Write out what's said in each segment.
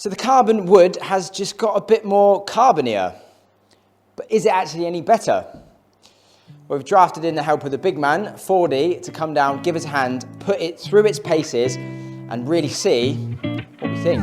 So the carbon wood has just got a bit more carbonier. But is it actually any better? We've drafted in the help of the big man, 4D, to come down, give us a hand, put it through its paces, and really see what we think.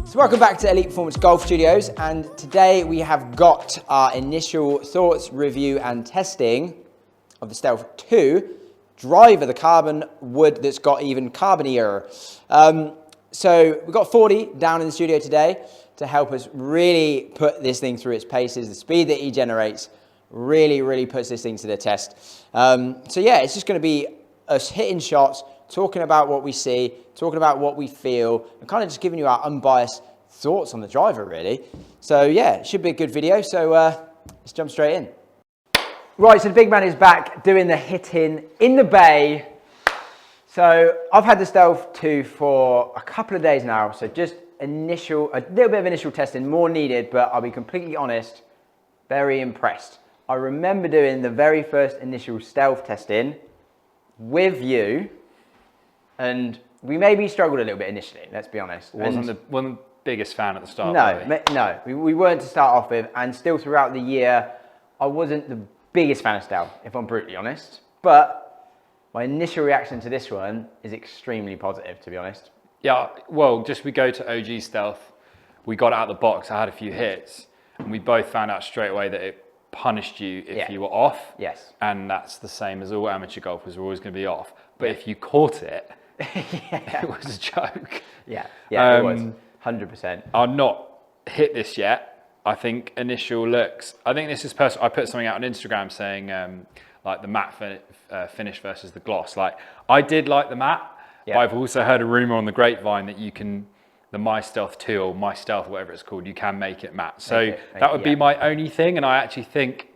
So welcome back to Elite Performance Golf Studios, and today we have got our initial thoughts, review and testing of the Stealth 2 driver, the carbon wood that's got even carbonier. So we've got 40 down in the studio today to help us really put this thing through its paces. The speed that he generates really puts this thing to the test. So yeah, it's just going to be us hitting shots, talking about what we see, talking about what we feel, and kind of just giving you our unbiased thoughts on the driver, really. So yeah, it should be a good video. So let's jump straight in. Right, so the big man is back doing the hitting in the bay. So I've had the Stealth 2 for a couple of days now. So just a little bit of initial testing, more needed, but I'll be completely honest, very impressed. I remember doing the very first initial Stealth testing with you, and we maybe struggled a little bit initially, let's be honest. Wasn't the biggest fan at the start. No, we weren't to start off with, and still throughout the year, I wasn't the biggest fan of Stealth, if I'm brutally honest. But my initial reaction to this one is extremely positive, to be honest. Yeah, well, just we go to OG Stealth, we got it out of the box, I had a few hits, and we both found out straight away that it punished you if you were off. Yes. And that's the same as all amateur golfers, we're always going to be off. But if you caught it, it was a joke. Yeah, it was, 100%. I'll not hit this yet. I think initial looks, I think this is personal. I put something out on Instagram saying like the matte finish versus the gloss. Like I did like the matte, but I've also heard a rumor on the grapevine that you can, the My Stealth 2 or My Stealth, whatever it's called, you can make it matte. So that would be my only thing. And I actually think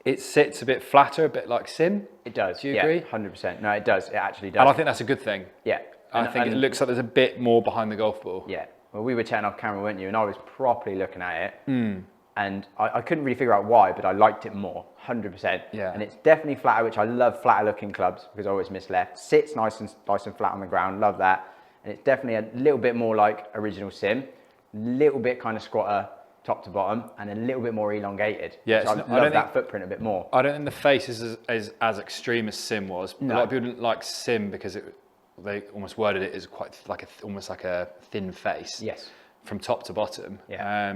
it sits a bit flatter, a bit like Sim. It does. Do you agree? 100%. No, it does. It actually does. And I think that's a good thing. Yeah. I think it looks like there's a bit more behind the golf ball. Yeah. Well, we were chatting off camera, weren't you? And I was properly looking at it. And I couldn't really figure out why, but I liked it more, 100%. Yeah. And it's definitely flatter, which I love flatter looking clubs because I always miss left. Sits nice and flat on the ground, love that. And it's definitely a little bit more like original Sim, little bit kind of squatter, top to bottom, and a little bit more elongated. Yeah, so I love that footprint a bit more. I don't think the face is as extreme as Sim was. No. A lot of people didn't like Sim because they almost worded it as quite like almost like a thin face. Yes. From top to bottom. Yeah.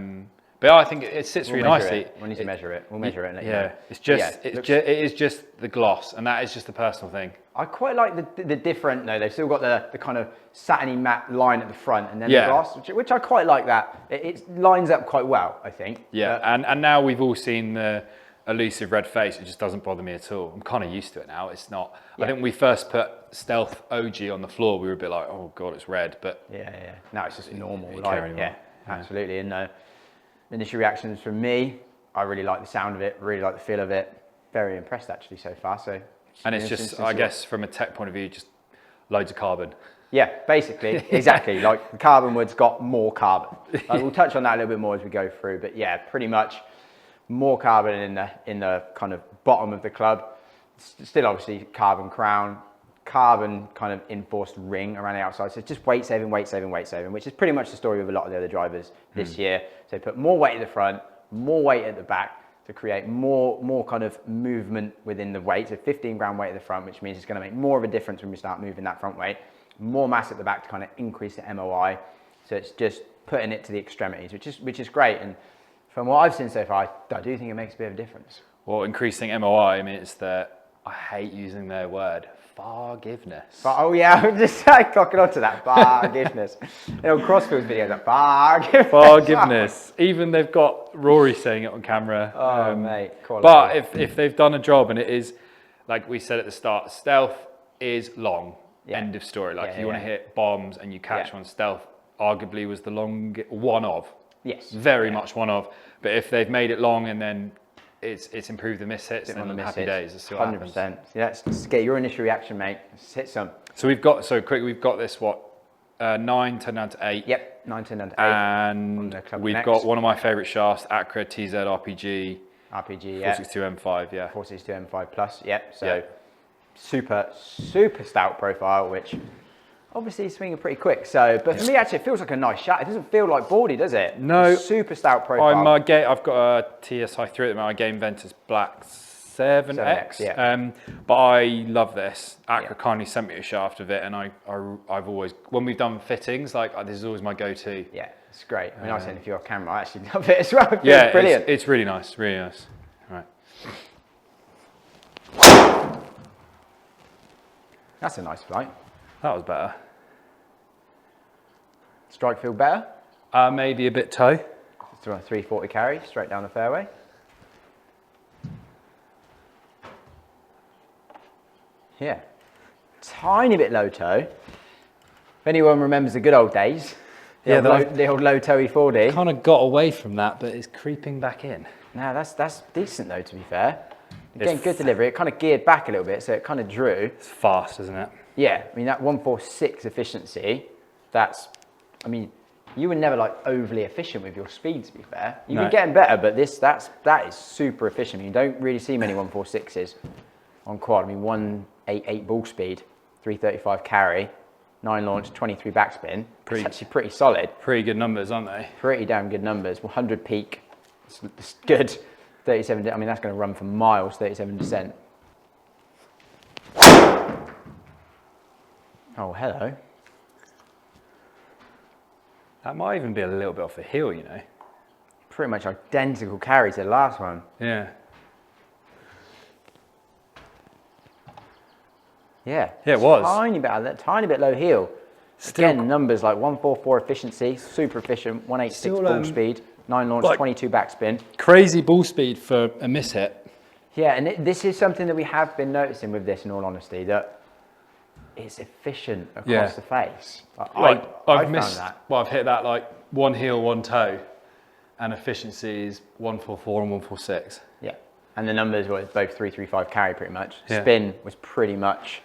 But I think it sits really nicely. We need to measure it. We'll measure it and let you know. It's just it is just the gloss, and that is just a personal thing. I quite like the different though. They've still got the kind of satiny matte line at the front, and then the gloss, which I quite like that. It lines up quite well, I think. Yeah, and now we've all seen the elusive red face. It just doesn't bother me at all. I'm kind of used to it now. It's not. I think when we first put Stealth OG on the floor, we were a bit like, oh god, it's red. But now it's just normal. Absolutely. And initial reactions from me, I really like the sound of it, really like the feel of it. Very impressed actually so far. So, and it's just, I guess, from a tech point of view, just loads of carbon. Yeah, basically, exactly. Like the carbon wood's got more carbon. We'll touch on that a little bit more as we go through. But yeah, pretty much more carbon in the kind of bottom of the club. Still, obviously, carbon crown, carbon kind of enforced ring around the outside. So it's just weight saving, which is pretty much the story of a lot of the other drivers this year. So they put more weight at the front, more weight at the back to create more kind of movement within the weight. So 15 gram weight at the front, which means it's going to make more of a difference when we start moving that front weight. More mass at the back to kind of increase the MOI. So it's just putting it to the extremities, which is great. And from what I've seen so far, I do think it makes a bit of a difference. Well, increasing MOI, I mean, it's I hate using their word, forgiveness. But, oh yeah, I'm just clocking onto that, forgiveness. CrossField's videos, like forgiveness. Even they've got Rory saying it on camera. Oh mate, quality. But if they've done a job, and it is, like we said at the start, Stealth is long, end of story. Like if you want to hit bombs and you catch one, Stealth arguably was the longest, one of. Yes. Very much one of. But if they've made it long and then it's improved the miss hits, then happy days. Let's see what 100%. Yeah, let's get your initial reaction, mate. Let's hit some. So we've got, quick, we've got this, 9 turned down to 8. Yep, 9 turned down to 8. And the Club we've Connect. got one of my favourite shafts, Acra TZ RPG. RPG, yeah. 462 M5, yeah. 462 M5 Plus, yep. So Yeah. super stout profile, which obviously is swinging pretty quick. So, but for me, actually, it feels like a nice shaft. It doesn't feel like boardy, does it? No. It's super stout profile. I've got a TSI 3 at the moment. My Game Ventus Black 7X. yeah. But I love this. Acra kindly sent me a shaft of it, and I've always, when we've done fittings, like this is always my go-to. Yeah, it's great. I mean, I was saying if you're off camera, I actually love it as well. It Yeah, feels brilliant. It's really nice, really nice. All right. That's a nice flight. That was better. Strike feel better. Maybe a bit toe. It's a 340 carry straight down the fairway. Yeah, tiny bit low toe. If anyone remembers the good old days, the old low toe E40. Kind of got away from that, but it's creeping back in. No, that's decent though, to be fair. Again, good delivery. It kind of geared back a little bit, so it kind of drew. It's fast, isn't it? Yeah, I mean, that 146 efficiency, that's, I mean, you were never like overly efficient with your speed, to be fair. You've been getting better, but that is super efficient. You don't really see many 146s on quad. I mean, 188 ball speed, 335 carry, 9 launch, 23 backspin. It's actually pretty solid. Pretty good numbers, aren't they? Pretty damn good numbers. 100 peak, it's good. 37, I mean, that's going to run for miles, 37 descent. Oh, hello. That might even be a little bit off the heel, you know. Pretty much identical carry to the last one. Yeah. Yeah. Yeah, it was. Tiny bit low heel. Still, Again, numbers like 144 efficiency, super efficient, 186 Still, ball speed, 9 launch, like 22 backspin. crazy ball speed for a miss hit. Yeah, and this is something that we have been noticing with this, in all honesty, that it's efficient across the face. Like, I I've found missed, that. well, I've hit that like one heel, one toe, and efficiency is 144 and 146. Yeah, and the numbers were both 335 carry pretty much. Yeah. Spin was pretty much,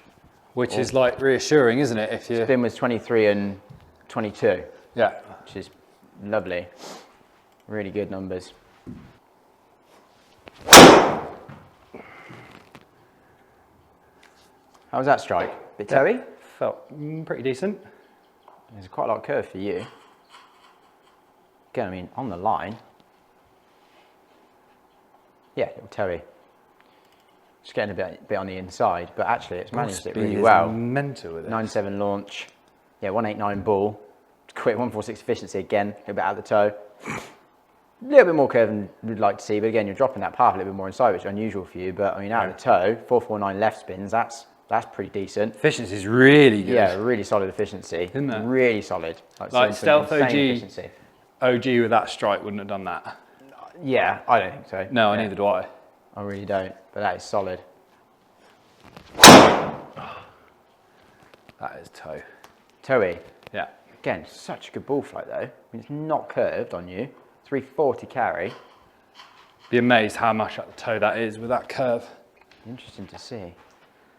Which is like reassuring, isn't it? If you spin was 23 and 22, yeah. which is lovely. Really good numbers. How was that strike? Bit toey? Felt pretty decent. There's quite a lot of curve for you. Again, I mean, on the line. Yeah, little toey. Just getting a bit on the inside, but actually it's managed it really well. Mental with it. 9.7 launch. Yeah, 189 ball. Quick 146 efficiency again, a little bit out of the toe. A little bit more curve than we'd like to see, but again, you're dropping that path a little bit more inside, which is unusual for you. But I mean, out of the toe, 449 left spins, that's pretty decent. Efficiency is really good. Yeah, really solid efficiency. Isn't it? Really solid. Like Stealth insane OG. efficiency. OG with that strike wouldn't have done that. Yeah, I don't think so. No, Yeah, neither do I. I really don't, but that is solid. That is toe. Toey. Yeah. Again, such a good ball flight though. I mean, it's not curved on you. 340 carry. Be amazed how much at the toe that is with that curve. Interesting to see.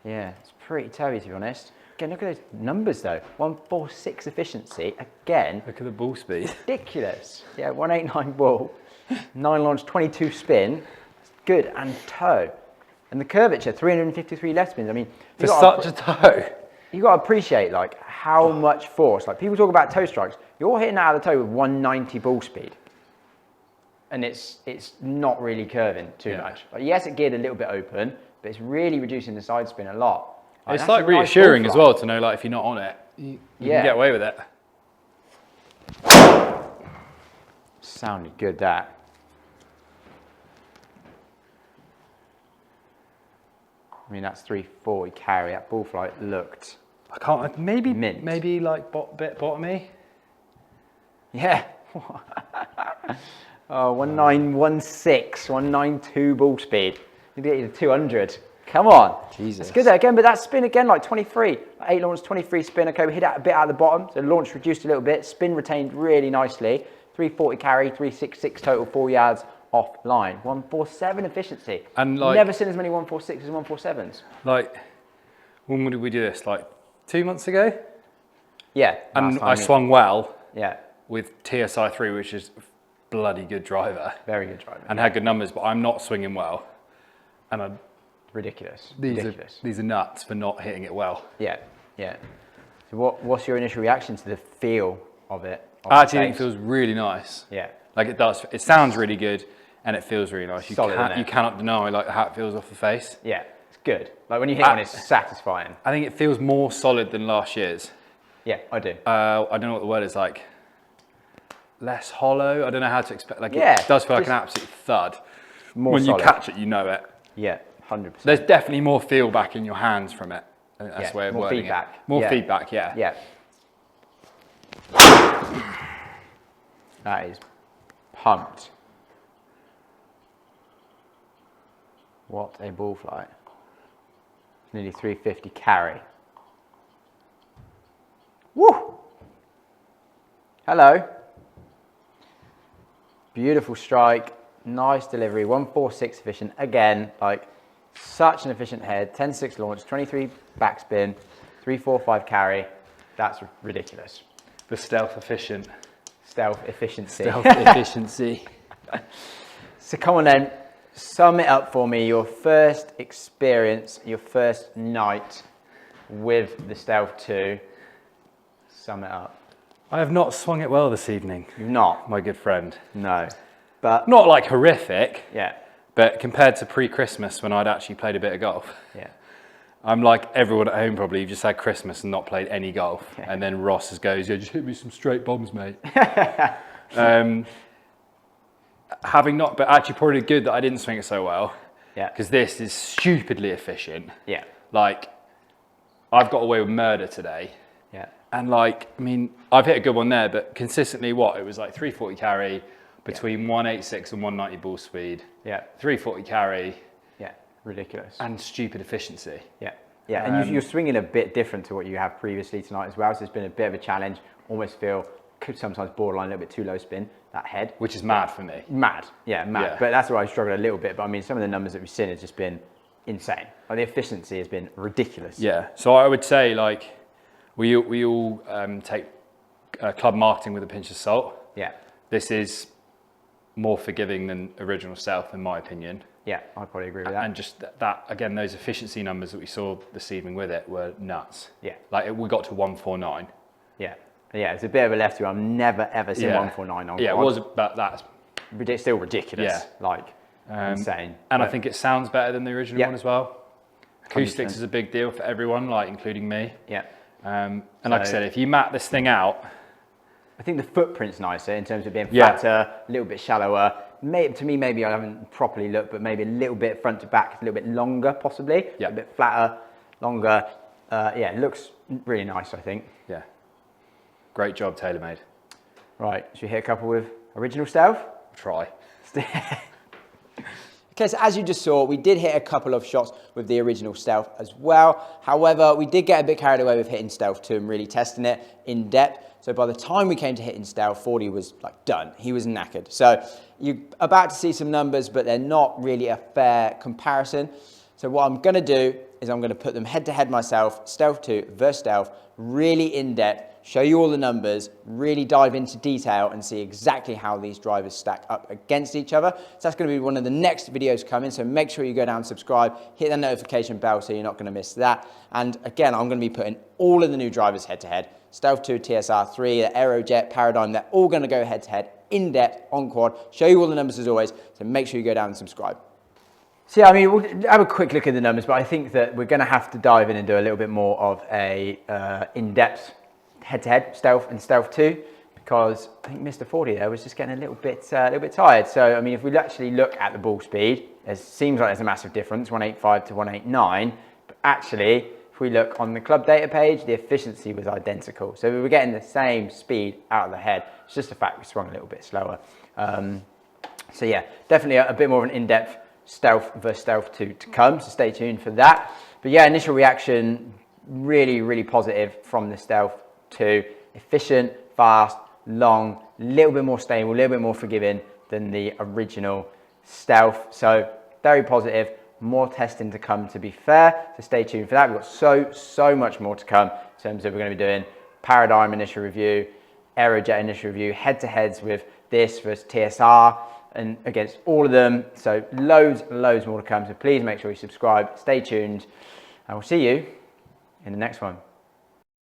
Yeah, it's pretty toey to be honest. Again, look at those numbers though. 146 efficiency. Again, Look at the ball speed. ridiculous. Yeah, 189 ball, 9 launch, 22 spin. Good, and toe. And the curvature, 353 left spins. I mean, For such a toe. you got to appreciate like how much force. Like people talk about toe strikes. You're hitting out of the toe with 190 ball speed, and it's not really curving too much. Like, yes, it geared a little bit open, but it's really reducing the side spin a lot. It's that's like a nice reassuring ball as flight. well to know like if you're not on it, you Yeah. can get away with it. Sounded good that. I mean, that's 340 carry. That ball flight looked. I can't, maybe Mint. maybe like bit bottomy. Yeah. Oh, 1916, 192 ball speed. You get you to 200. Come on. Jesus. That's good there again, but that spin again, like 23. 8 launch, 23 spin. Okay, we hit out a bit out of the bottom. So launch reduced a little bit. Spin retained really nicely. 340 carry, 366 total, 4 yards offline. 147 efficiency. And like- never seen as many 146s as 147s. Like, when did we do this? Like 2 months ago? Yeah. And last I time swung well Yeah. with TSI 3, which is a bloody good driver. Very good driver. And had good numbers, but I'm not swinging well. And Ridiculous. these Ridiculous. are nuts for not hitting it well. Yeah. Yeah. So what's your initial reaction to the feel of it? I actually think it feels really nice. Yeah. Like it does. It sounds really good, and it feels really nice. Solid, You cannot deny like how it feels off the face. Yeah. It's good. Like when you hit one, it's satisfying. I think it feels more solid than last year's. Yeah, I do. I don't know what the word is, like less hollow. I don't know how to expect. Like Yeah, it does feel like an absolute thud. More When solid. you catch it, you know it. Yeah, 100%. There's definitely more feel back in your hands from it. I think that's Yeah, the way of more wording feedback. it. More Yeah. feedback, yeah. Yeah. That is pumped. What a ball flight. Nearly 350 carry. Woo! Hello. Beautiful strike, nice delivery, 146 efficient. Again, like such an efficient head, 10-6 launch, 23 backspin, 345 carry. That's ridiculous. The stealth efficient. Stealth efficiency. Stealth efficiency. So come on then, sum it up for me. Your first experience, your first night with the Stealth 2. Sum it up. I have not swung it well this evening, You've not? my good friend. No. But Not like horrific, yeah, but compared to pre-Christmas when I'd actually played a bit of golf, yeah. I'm like everyone at home probably, you've just had Christmas and not played any golf. And then Ross just goes, yeah, just hit me some straight bombs, mate. Having not, but actually probably good that I didn't swing it so well. Yeah. Because this is stupidly efficient. Yeah. Like, I've got away with murder today. Yeah. And like, I mean, I've hit a good one there, but consistently what? It was like 340 carry between 186 and 190 ball speed. Yeah. 340 carry Yeah. Ridiculous. and stupid efficiency. Yeah. Yeah. And you're swinging a bit different to what you have previously tonight as well. So it's been a bit of a challenge. Almost feel could sometimes borderline a little bit too low spin, that head. Which is mad for me. Mad. Yeah, mad. Yeah. But that's where I struggled a little bit. But I mean, some of the numbers that we've seen has just been insane. Like the efficiency has been ridiculous. Yeah. So I would say like, we all take club marketing with a pinch of salt. Yeah. This is more forgiving than original Stealth, in my opinion. Yeah, I probably agree with that. And just that, again, those efficiency numbers that we saw this evening with it were nuts. Yeah. Like we got to 149. Yeah. Yeah, it's a bit of a left I've never ever seen 149 on. Yeah, it was, but that's still ridiculous. Yeah. Like insane. And I think it sounds better than the original Yeah. one as well. Acoustics 100%. is a big deal for everyone, like including me. Yeah. And like I said, if you map this thing out, I think the footprint's nicer in terms of being Yeah. flatter, a little bit shallower. To me, maybe I haven't properly looked, but maybe a little bit front to back, a little bit longer possibly. Yeah. A bit flatter, longer. Yeah, it looks really nice, I think. yeah, great job, TaylorMade. Right, should we hit a couple with original Stealth? Try. Okay, so as you just saw, we did hit a couple of shots with the original Stealth as well. However, we did get a bit carried away with hitting Stealth 2 and really testing it in depth. So by the time we came to hitting Stealth, 40 was like done. He was knackered. So you're about to see some numbers, but they're not really a fair comparison. So what I'm gonna do is I'm gonna put them head to head myself, Stealth 2 versus Stealth, really in depth, show you all the numbers, really dive into detail and see exactly how these drivers stack up against each other. So that's going to be one of the next videos coming. So make sure you go down, subscribe, hit the notification bell so you're not going to miss that. And again, I'm going to be putting all of the new drivers head to head. Stealth 2, TSR 3, the Aerojet, Paradigm, they're all going to go head to head in depth on quad. Show you all the numbers as always. So make sure you go down and subscribe. So yeah, I mean, we'll have a quick look at the numbers, but I think that we're going to have to dive in and do a little bit more of a in-depth head-to-head Stealth and Stealth 2, because I think Mr. 40 there was just getting a little bit tired. So I mean, if we actually look at the ball speed, it seems like there's a massive difference, 185 to 189. But actually, if we look on the club data page, the efficiency was identical. So we were getting the same speed out of the head. It's just the fact we swung a little bit slower. So yeah, definitely a bit more of an in-depth Stealth versus Stealth 2 to come. So stay tuned for that. But yeah, initial reaction, really, really positive from the Stealth 2. Efficient, fast, long, a little bit more stable, a little bit more forgiving than the original Stealth. So very positive, more testing to come to be fair. So stay tuned for that. We've got so much more to come in terms of we're going to be doing Paradigm initial review, Aerojet initial review, head-to-heads with this versus TSR and against all of them. So loads and loads more to come. So please make sure you subscribe, stay tuned, and we'll see you in the next one.